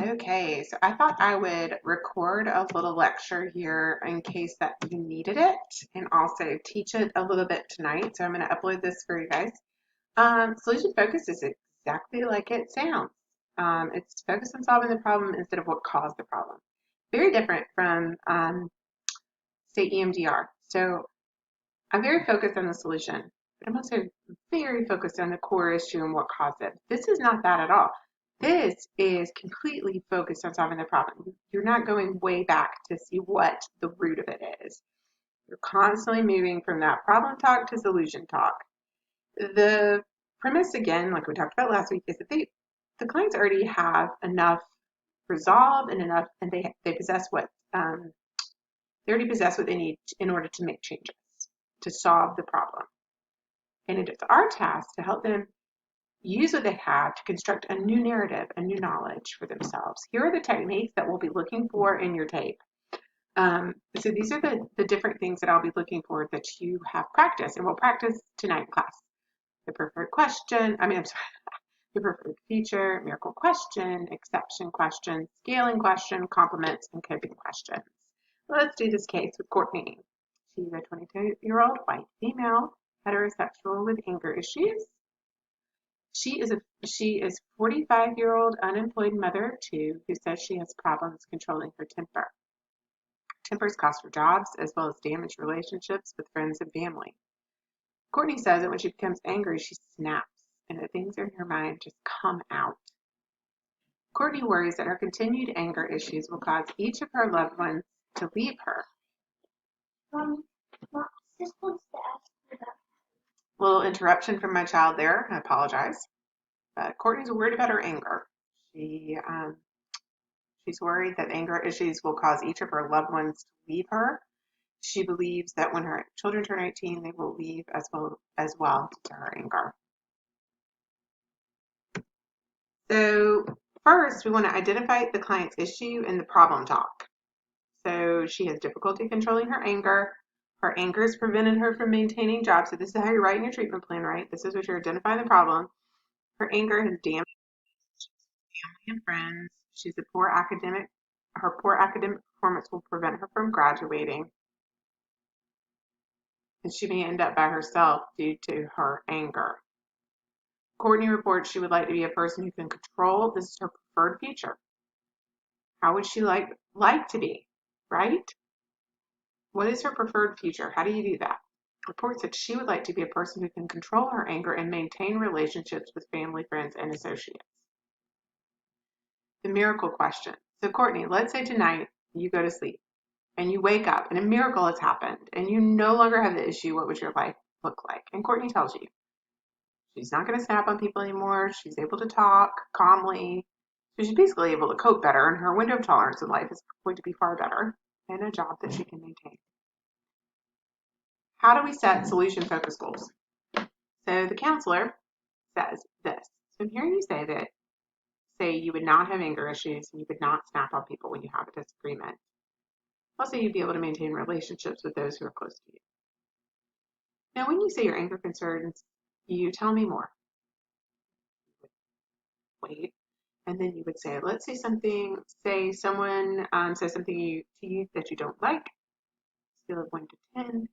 Okay, so I thought I would record a little lecture here in case that you needed it and also teach it a little bit tonight. So I'm going to upload this for you guys. Solution focus is exactly like it sounds. It's focused on solving the problem instead of what caused the problem. Very different from, say, EMDR. So I'm very focused on the solution, but I'm also very focused on the core issue and what caused it. This is not that at all. This is completely focused on solving the problem. You're not going way back to see what the root of it is. You're constantly moving from that problem talk to solution talk. The premise, again, like we talked about last week, is that the clients already have enough resolve and enough, and they possess what they already possess what they need in order to make changes to solve the problem. And it is our task to help them use what they have to construct a new narrative, a new knowledge for themselves. Here are the techniques that we'll be looking for in your tape. So these are the different things that I'll be looking for that you have practiced, and we'll practice tonight in class. The preferred question, I'm sorry, the preferred feature, miracle question, exception question, scaling question, complements, and coping questions. Let's do this case with Courtney. She's a 22-year-old white female, heterosexual with anger issues. She is 45-year-old unemployed mother of two who says she has problems controlling her temper. Tempers cost her jobs as well as damage relationships with friends and family. Courtney says that when she becomes angry, she snaps and the things in her mind just come out. Courtney worries that her continued anger issues will cause each of her loved ones to leave her. This wants to ask for that. Little interruption from my child there. I apologize. But Courtney's worried about her anger. She's worried that anger issues will cause each of her loved ones to leave her. She believes that when her children turn 18, they will leave as well due to her anger. So first, we want to identify the client's issue and the problem talk. So she has difficulty controlling her anger. Her anger has prevented her from maintaining jobs. So this is how you're writing your treatment plan, right? This is what you're identifying the problem. Her anger has damaged family and friends. She's a poor academic. Her poor academic performance will prevent her from graduating. And she may end up by herself due to her anger. Courtney reports she would like to be a person who can control. This is her preferred future. How would she like to be, right? What is her preferred future? How do you do that? Reports that she would like to be a person who can control her anger and maintain relationships with family, friends, and associates. The miracle question. So Courtney, let's say tonight you go to sleep and you wake up and a miracle has happened and you no longer have the issue. What would your life look like? And Courtney tells you she's not going to snap on people anymore. She's able to talk calmly. So she's basically able to cope better, and her window of tolerance in life is going to be far better and a job that she can maintain. How do we set solution-focused goals? So the counselor says this. So I'm hearing you say that, say you would not have anger issues and you would not snap on people when you have a disagreement. Also, you'd be able to maintain relationships with those who are close to you. Now, when you say your anger concerns you, tell me more. Wait. And then you would say, let's say something, say someone says something to you that you don't like, scale of 1 to 10,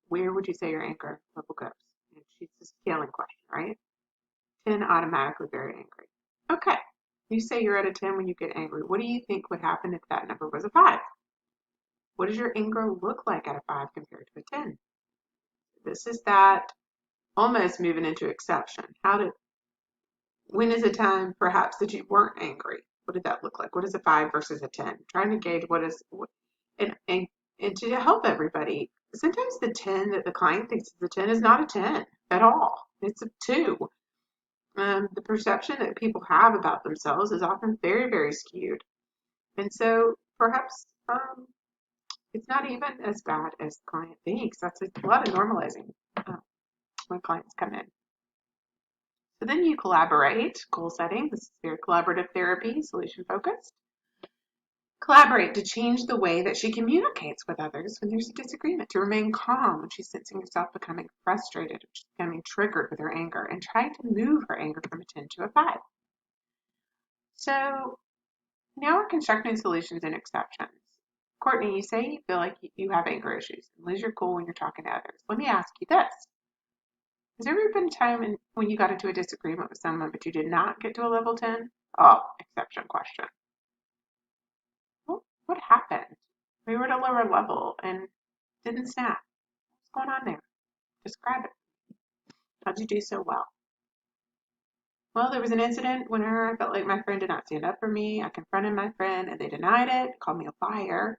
where would you say your anger level goes? And she's a scaling question, right? 10 automatically very angry. Okay, you say you're at a 10 when you get angry. What do you think would happen if that number was a 5? What does your anger look like at a 5 compared to a 10? This is that almost moving into exception. When is a time perhaps that you weren't angry? What did that look like? What is a 5 versus a 10? Trying to gauge and to help everybody, sometimes the 10 that the client thinks is a 10 is not a 10 at all. It's a 2. The perception that people have about themselves is often very, very skewed. And so perhaps it's not even as bad as the client thinks. That's a lot of normalizing when clients come in. So then you collaborate, goal setting. This is very collaborative therapy, solution focused. Collaborate to change the way that she communicates with others when there's a disagreement, to remain calm when she's sensing herself becoming frustrated or she's becoming triggered with her anger, and trying to move her anger from a 10 to a 5. So Now we're constructing solutions and exceptions. Courtney, you say you feel like you have anger issues and lose your cool when you're talking to others. Let me ask you this. Has there ever been a time when you got into a disagreement with someone but you did not get to a level 10? Oh, exception question. Well, what happened? We were at a lower level and didn't snap. What's going on there? Describe it. How'd you do so well? Well, there was an incident when I felt like my friend did not stand up for me. I confronted my friend and they denied it, called me a liar.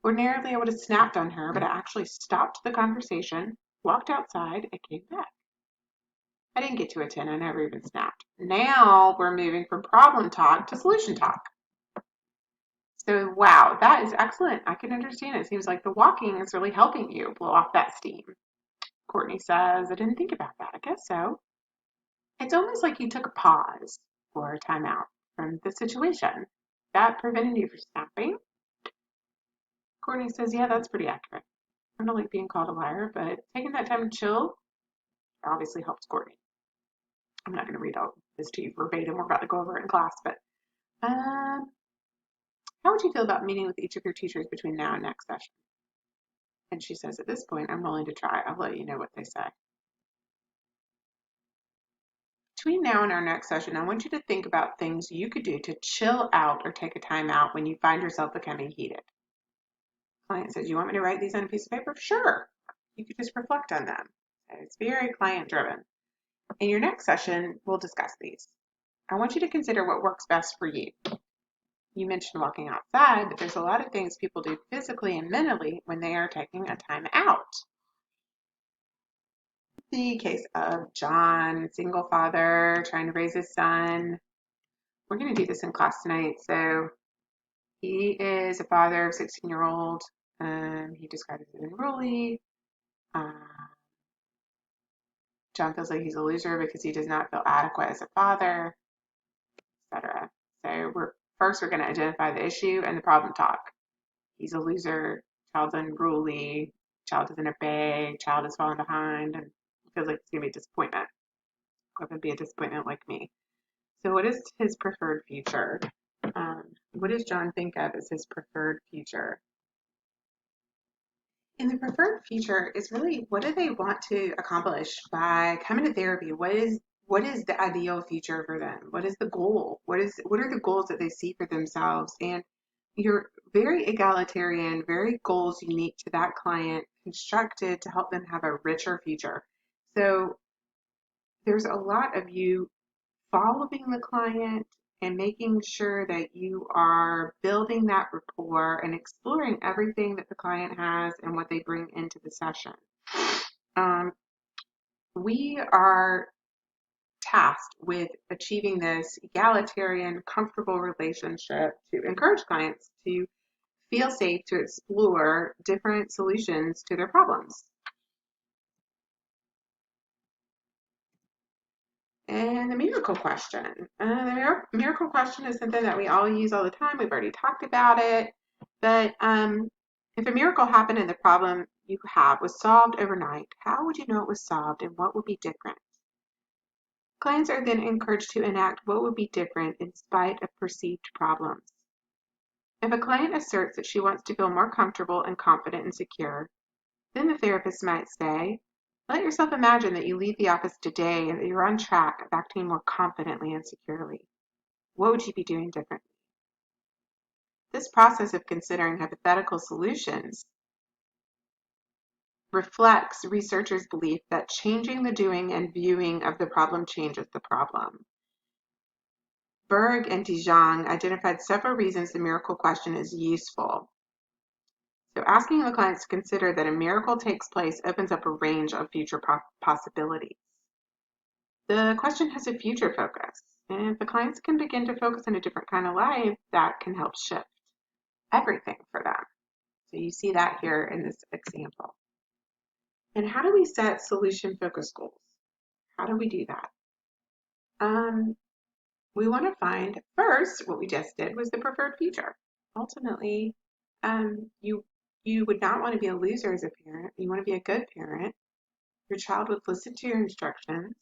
Ordinarily, I would have snapped on her, but I actually stopped the conversation, walked outside, and came back. I didn't get to a 10. I never even snapped. Now we're moving from problem talk to solution talk. So, wow, that is excellent. I can understand it. It seems like the walking is really helping you blow off that steam. Courtney says, I didn't think about that. I guess so. It's almost like you took a pause or a timeout from the situation. That prevented you from snapping. Courtney says, yeah, that's pretty accurate. I don't like being called a liar, but taking that time to chill obviously helps Courtney. I'm not going to read all this to you verbatim. We're about to go over it in class, but how would you feel about meeting with each of your teachers between now and next session? And she says, at this point, I'm willing to try. I'll let you know what they say. Between now and our next session, I want you to think about things you could do to chill out or take a time out when you find yourself becoming heated. Client says, you want me to write these on a piece of paper? Sure. You could just reflect on them. It's very client driven. In your next session, we'll discuss these. I want you to consider what works best for you. You mentioned walking outside, but there's a lot of things people do physically and mentally when they are taking a time out. The case of John, single father, trying to raise his son. We're going to do this in class tonight. So he is a father of a 16-year-old. He describes it as unruly. John feels like he's a loser because he does not feel adequate as a father, etc. So we're going to identify the issue and the problem talk. He's a loser, child's unruly, child doesn't obey, child is falling behind, and feels like it's going to be a disappointment. Going to be a disappointment like me. So what is his preferred future? What does John think of as his preferred future? And the preferred future is really what do they want to accomplish by coming to therapy? What is the ideal future for them? What is the goal? What are the goals that they see for themselves? And you're very egalitarian, very goals unique to that client, constructed to help them have a richer future. So there's a lot of you following the client and making sure that you are building that rapport and exploring everything that the client has and what they bring into the session. We are tasked with achieving this egalitarian, comfortable relationship to encourage clients to feel safe to explore different solutions to their problems. And the miracle question. The miracle question is something that we all use all the time. We've already talked about it. But if a miracle happened and the problem you have was solved overnight, how would you know it was solved and what would be different? Clients are then encouraged to enact what would be different in spite of perceived problems. If a client asserts that she wants to feel more comfortable and confident and secure, then the therapist might say, let yourself imagine that you leave the office today and that you're on track of acting more confidently and securely. What would you be doing differently? This process of considering hypothetical solutions reflects researchers' belief that changing the doing and viewing of the problem changes the problem. Berg and DeJong identified several reasons the miracle question is useful. So asking the clients to consider that a miracle takes place opens up a range of future possibilities. The question has a future focus, and if the clients can begin to focus on a different kind of life, that can help shift everything for them. So you see that here in this example. And how do we set solution-focused goals? How do we do that? We want to find first, what we just did was the preferred future. Ultimately, you would not want to be a loser as a parent. You want to be a good parent. Your child would listen to your instructions.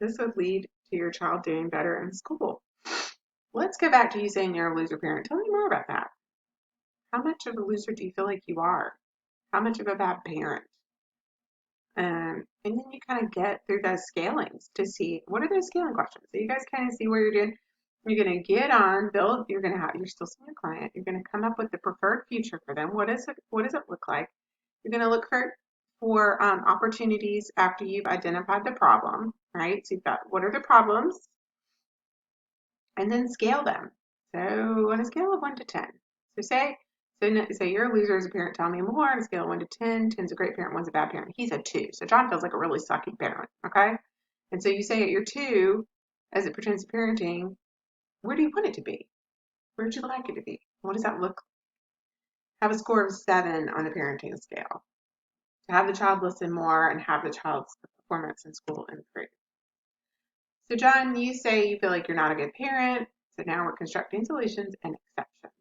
This would lead to your child doing better in school. let's go back to you saying you're a loser parent. Tell me more about that. How much of a loser do you feel like you are? How much of a bad parent? And then you kind of get through those scalings to see what are those scaling questions. So you guys kind of see where you're doing. You're going to get on, build. You're still seeing your client. You're going to come up with the preferred future for them. What is it? What does it look like? You're going to look for opportunities after you've identified the problem, right? So you've got what are the problems, and then scale them. So on a scale of 1 to 10. So say you're a loser as a parent, tell me more. On a scale of 1 to 10, 10's a great parent, 1's a bad parent. He's a 2. So John feels like a really sucky parent, okay? And so you say at your 2, as it pertains to parenting, where do you want it to be? Where would you like it to be? What does that look like? Have a score of 7 on the parenting scale. To have the child listen more and have the child's performance in school improve. So John, you say you feel like you're not a good parent. So now we're constructing solutions and exceptions.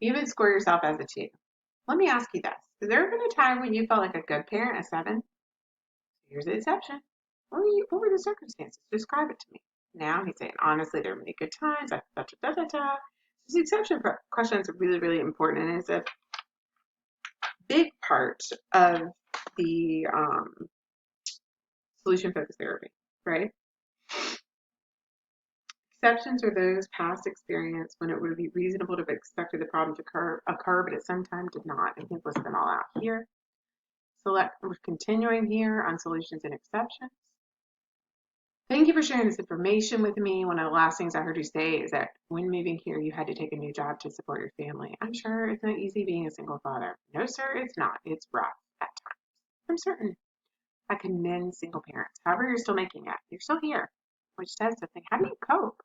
You would score yourself as a 2. Let me ask you this. Has there been a time when you felt like a good parent, a 7? Here's the exception. What were the circumstances? Describe it to me. Now he's saying, honestly, there were many good times. This exception question is really, really important, and it's a big part of the solution-focused therapy, right? Exceptions are those past experience when it would be reasonable to have expected the problem to occur, but it sometimes did not. And he's listed them all out here. We're continuing here on solutions and exceptions. Thank you for sharing this information with me. One of the last things I heard you say is that when moving here, you had to take a new job to support your family. I'm sure it's not easy being a single father. No, sir, it's not. It's rough at times. I'm certain. I commend single parents. However, you're still making it. You're still here, which says something. How do you cope?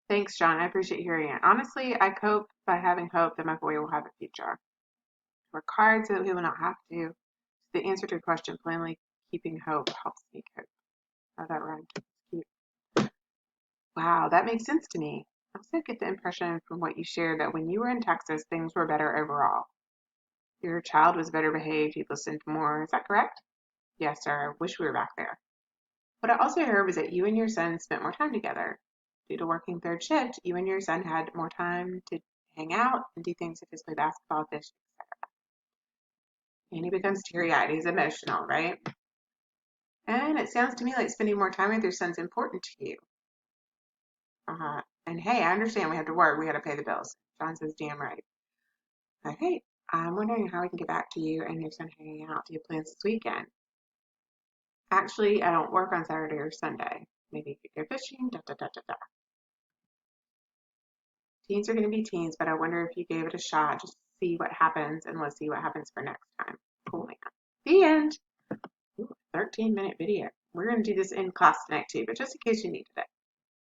Thanks, John. I appreciate hearing it. Honestly, I cope by having hope that my boy will have a future. Work hard so that he will not have to. The answer to your question, plainly, keeping hope helps me cope. Oh, that rhymed. Cute. Wow, that makes sense to me. I also get the impression from what you shared that when you were in Texas, things were better overall. Your child was better behaved, he listened more. Is that correct? Yes, sir. I wish we were back there. What I also heard was that you and your son spent more time together. Due to working third shift, you and your son had more time to hang out and do things such as play basketball, fish, etc. And he becomes teary-eyed. He's emotional, right? And it sounds to me like spending more time with your son's important to you. And hey, I understand we have to work. We got to pay the bills. John says, damn right. Okay, I'm wondering how we can get back to you and your son hanging out. Do you have plans this weekend? Actually, I don't work on Saturday or Sunday. Maybe you could go fishing, da da da da da. Teens are going to be teens, but I wonder if you gave it a shot just to see what happens, and let's see what happens for next time. Cool, man. The end. Ooh, 13-minute video. We're going to do this in class tonight too, but just in case you needed it.